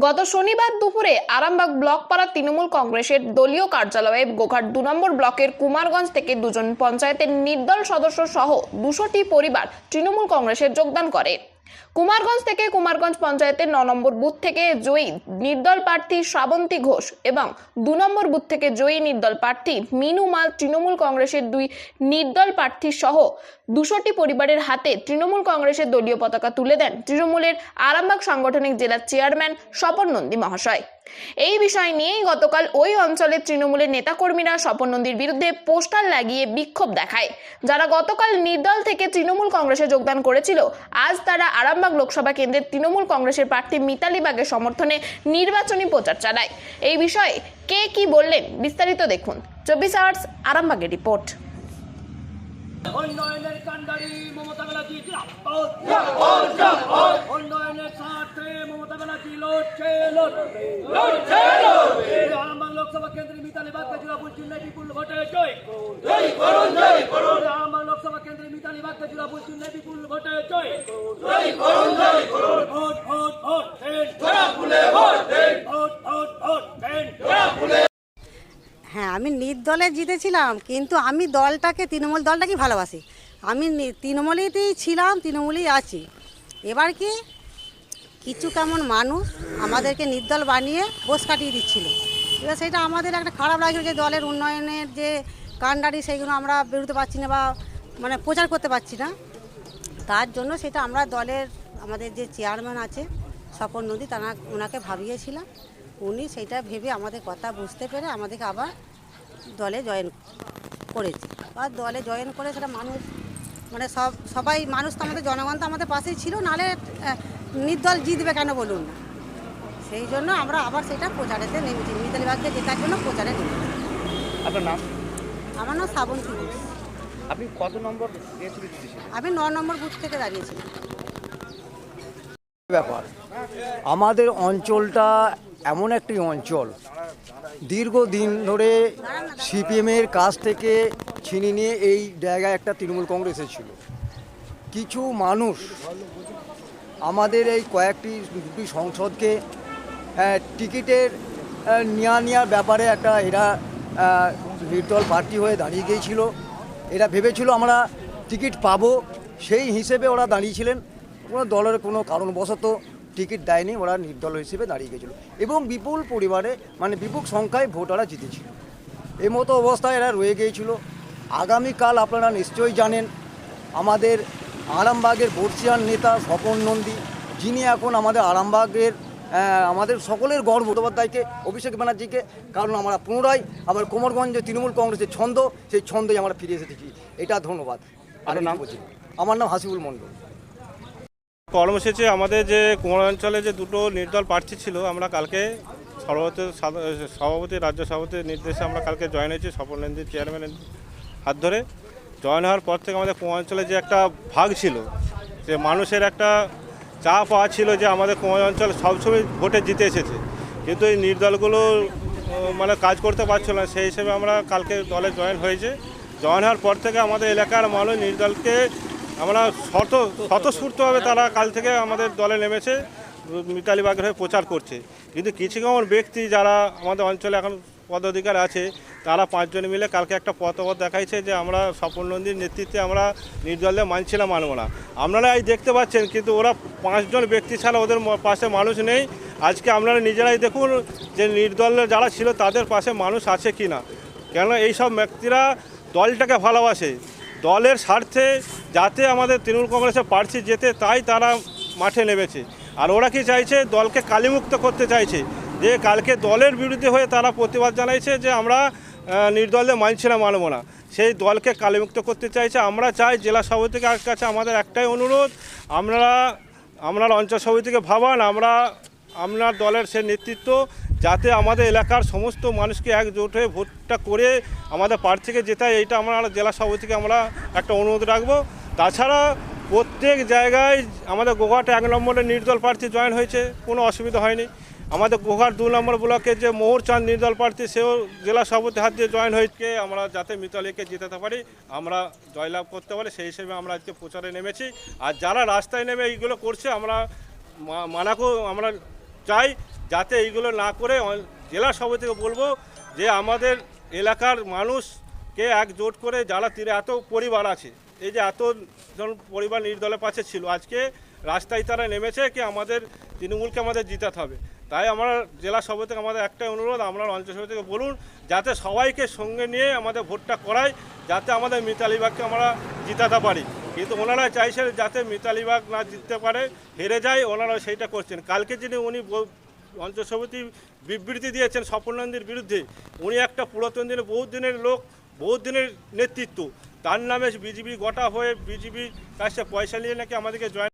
গত শনিবার দুপুরে আরামবাগ ব্লক পাড়া তৃণমূল কংগ্রেসের দলীয় কার্যালয়ে গোঘাট ২ নম্বর ব্লকের কুমারগঞ্জ থেকে দুজন পঞ্চায়েতের নির্দল সদস্য সহ ২০০টি পরিবার তৃণমূল কংগ্রেসে যোগদান করে। কুমারগঞ্জ থেকে কুমারগঞ্জ পঞ্চায়েতের ৯ নম্বর বুথ থেকে জয়ী নির্দল প্রার্থী শ্রাবন্তী ঘোষ এবং ২ নম্বর বুথ থেকে জয়ী নির্দল প্রার্থী মিনু মাল তৃণমূল কংগ্রেসের ২ নির্দল প্রার্থী সহ ২০০টি পরিবারের হাতে তৃণমূল কংগ্রেসের দলীয় পতাকা তুলে দেন তৃণমূলের আরামবাগ সাংগঠনিক জেলার চেয়ারম্যান স্বপন নন্দী মহাশয়। এই বিষয় নিয়েই গতকাল ওই অঞ্চলের তৃণমূলের নেতাকর্মীরা স্বপন নন্দীর বিরুদ্ধে পোস্টার লাগিয়ে বিক্ষোভ দেখায়। যারা গতকাল নির্দল থেকে তৃণমূল কংগ্রেসে যোগদান করেছিল, আজ তারা আরামবাগ লোকসভা কেন্দ্রের তৃণমূল কংগ্রেসের প্রার্থী মিতালি বাগের সমর্থনে নির্বাচনী প্রচার চালায়। এই বিষয়ে কে কি বললেন বিস্তারিত দেখুন 24 আওয়ার্স আরামবাগের রিপোর্ট। উন্নয়নের কান্ডারি মমতা ব্যানার্জি জিন্দাবাদ। উন্নয়নের স্বার্থে মমতা ব্যানার্জি লড়ছে। আরামবাগ লোকসভা কেন্দ্রে মিতালি বাগকে জোড়াফুল চিহ্নে বিপুল ভোটে জয় করুন। আরামবাগ লোকসভা কেন্দ্রে মিতালি বাগকে জোড়াফুল চিহ্নে বিপুল ভোটে জয় করুন। ভোট ভোট ভোট দেন, জোড়াফুলে ভোট দেন, ভোট ভোট ভোট দেন, জোড়াফুলে। হ্যাঁ, আমি নির্দলে জিতেছিলাম, কিন্তু আমি দলটাকে তৃণমূল দলটাকে ভালোবাসি। আমি তৃণমূলেতেই ছিলাম, তৃণমূলেই আছি। এবার কি কিছু কেমন মানুষ আমাদেরকে নির্দল বানিয়ে বোস কাটিয়ে দিচ্ছিল। এবার সেটা আমাদের একটা খারাপ লাগছিল যে দলের উন্নয়নের যে কাণ্ডারি সেইগুলো আমরা বেরোতে পারছি না বা প্রচার করতে পারছি না। তার জন্য সেটা আমরা দলের আমাদের যে চেয়ারম্যান আছে স্বপন নন্দী ওনাকে ভাবিয়েছিলাম। উনি সেইটা ভেবে আমাদের কথা বুঝতে পেরে আমাদেরকে আবার দলে জয়েন করেছে। বা দলে জয়েন করে সেটা মানুষ সবাই মানুষ তো আমাদের জনগণ তো আমাদের পাশেই ছিল, নাহলে নির্দল জিতবে কেন বলুন না। সেই জন্য আমরা আবার সেটা প্রচারেতে নেমেছি, মিতালি বাগকে জেতার জন্য প্রচারে নেমেছি। আপনার নাম? আমার নাম শ্রাবন্তী ঘোষ। আপনি কত নম্বর? আমি ৯ নম্বর বুথ থেকে দাঁড়িয়েছিলাম। ব্যাপার আমাদের অঞ্চলটা এমন একটি অঞ্চল দীর্ঘদিন ধরে সিপিএমের কাছ থেকে ছিনিয়ে নিয়ে এই জায়গায় একটা তৃণমূল কংগ্রেসে ছিল। কিছু মানুষ আমাদের এই দুটি সংসদকে টিকিটের নেওয়ার ব্যাপারে এরা নির্দল প্রার্থী হয়ে দাঁড়িয়ে গিয়েছিল। এরা ভেবেছিল আমরা টিকিট পাবো, সেই হিসেবে ওরা দাঁড়িয়েছিলেন। কোনো দলের কোনো কারণবশত টিকিট দেয়নি, ওরা নির্দল হিসেবে দাঁড়িয়ে গেছিলো এবং বিপুল পরিমাণে বিপুল সংখ্যায় ভোট ওরা জিতেছিল। এই মতো অবস্থায় এরা রয়ে গিয়েছিল। আগামীকাল আপনারা নিশ্চয়ই জানেন আমাদের আরামবাগের বর্ষিয়ান নেতা স্বপন নন্দী, যিনি এখন আমাদের আরামবাগের আমাদের সকলের গর্ব, বন্দ্যোপাধ্যায়কে, অভিষেক ব্যানার্জিকে, কারণ আমরা পুনরায় আবার কোমরগঞ্জে তৃণমূল কংগ্রেসের ছন্দ, সেই ছন্দই আমরা ফিরে এসেছি। এটা ধন্যবাদ। আর নাম বলছি, আমার নাম হাসিবুল মণ্ডল। কর্মসূচি আমাদের যে কুমার অঞ্চলে যে দুটো নির্দল প্রার্থী ছিল, আমরা কালকে সভাপতি রাজ্য সভাপতির নির্দেশে আমরা কালকে জয়েন হয়েছি স্বপন নন্দীর চেয়ারম্যানের হাত ধরে। জয়েন হওয়ার পর থেকে আমাদের কুমার অঞ্চলে যে একটা ভাগ ছিল, যে মানুষের একটা চা পাওয়া ছিল যে আমাদের কুমার অঞ্চল সবসময় ভোটে জিতে এসেছে, কিন্তু এই নির্দলগুলো কাজ করতে পারছিল না। সেই হিসেবে আমরা কালকে দলে জয়েন হয়েছে। জয়েন হওয়ার পর থেকে আমাদের এলাকার মানুষ নির্দলকে আমরা স্বতঃস্ফূর্তভাবে তারা কাল থেকে আমাদের দলে নেমেছে, মিতালি বাগের হয়ে প্রচার করছে। কিন্তু কিছু কেমন ব্যক্তি যারা আমাদের অঞ্চলে এখন পদাধিকার আছে, তারা 5 জন মিলে কালকে একটা পথপথ দেখাইছে যে আমরা স্বপন নন্দীর নেতৃত্বে আমরা নির্দলে মানছিলাম, মানব না। আপনারা এই দেখতে পাচ্ছেন, কিন্তু ওরা 5 জন ব্যক্তি ছাড়া ওদের পাশে মানুষ নেই। আজকে আপনারা নিজেরাই দেখুন যে নির্দলে যারা ছিল তাদের পাশে মানুষ আছে কি না। কেন এইসব ব্যক্তিরা দলটাকে ভালোবাসে, দলের স্বার্থে যাতে আমাদের তৃণমূল কংগ্রেসের প্রার্থী যেতে, তাই তারা মাঠে নেমেছে। আর ওরা কি চাইছে? দলকে কালিমুক্ত করতে চাইছে। যে কালকে দলের বিরুদ্ধে হয়ে তারা প্রতিবাদ জানাইছে যে আমরা নির্দলে মানছিলাম, মানব না। সেই দলকে কালিমুক্ত করতে চাইছে। আমরা চাই জেলা সভাপতির কাছে আমাদের একটাই অনুরোধ, আপনারা অঞ্চল সভাপতিকে ভাবান, আপনার দলের সে নেতৃত্ব যাতে আমাদের এলাকার সমস্ত মানুষকে একজোট হয়ে ভোটটা করে আমাদের প্রার্থীকে জেতায়, এইটা আমরা জেলা সভাপতিকে আমরা একটা অনুরোধ রাখবো। তাছাড়া প্রত্যেক জায়গায় আমাদের গোঘাট 1 নম্বরের নির্দল প্রার্থী জয়েন হয়েছে, কোনো অসুবিধা হয়নি। আমাদের গোঘাট 2 নম্বর ব্লকের যে মোহরচাঁদ নির্দল প্রার্থী, সেও জেলা সভাপতি হাত দিয়ে জয়েন হয়েছে। আমরা যাতে মিতালিকে জিতাতে পারি, আমরা জয়লাভ করতে পারি, সেই হিসেবে আমরা আজকে প্রচারে নেমেছি। আর যারা রাস্তায় নেমে এইগুলো করছে, আমরা চাই যাতে এইগুলো না করে জেলা সভাপতিকে বলবো যে আমাদের এলাকার মানুষকে একজোট করে যারা এত পরিবার আছে, এই যে এত জন পরিবার নির্দলের পাশে ছিল, আজকে রাস্তায় তারা নেমেছে কি আমাদের তৃণমূলকে আমাদের জিতাতে হবে। তাই আমরা জেলা সভাপতিকে আমাদের একটাই অনুরোধ, আমরা অঞ্চল সভাপতিকে বলুন যাতে সবাইকে সঙ্গে নিয়ে আমাদের ভোটটা করায়, যাতে আমাদের মিতালি বাগকে আমরা জিতাতে পারি। কিন্তু ওনারা চাইছেন যাতে মিতালি বাগ না জিততে পারে, হেরে যায়, ওনারা সেইটা করছেন। কালকে যিনি উনি অঞ্চল সভাপতি বিবৃতি দিয়েছেন স্বপন নন্দীর বিরুদ্ধে, উনি একটা পুরাতন দিনের বহুত দিনের লোক, বহুত দিনের নেতৃত্ব, তার নামে বিজেপি গোটা হয়ে বিজেপির কাছে পয়সা নিয়ে নাকি আমাদেরকে জয়েন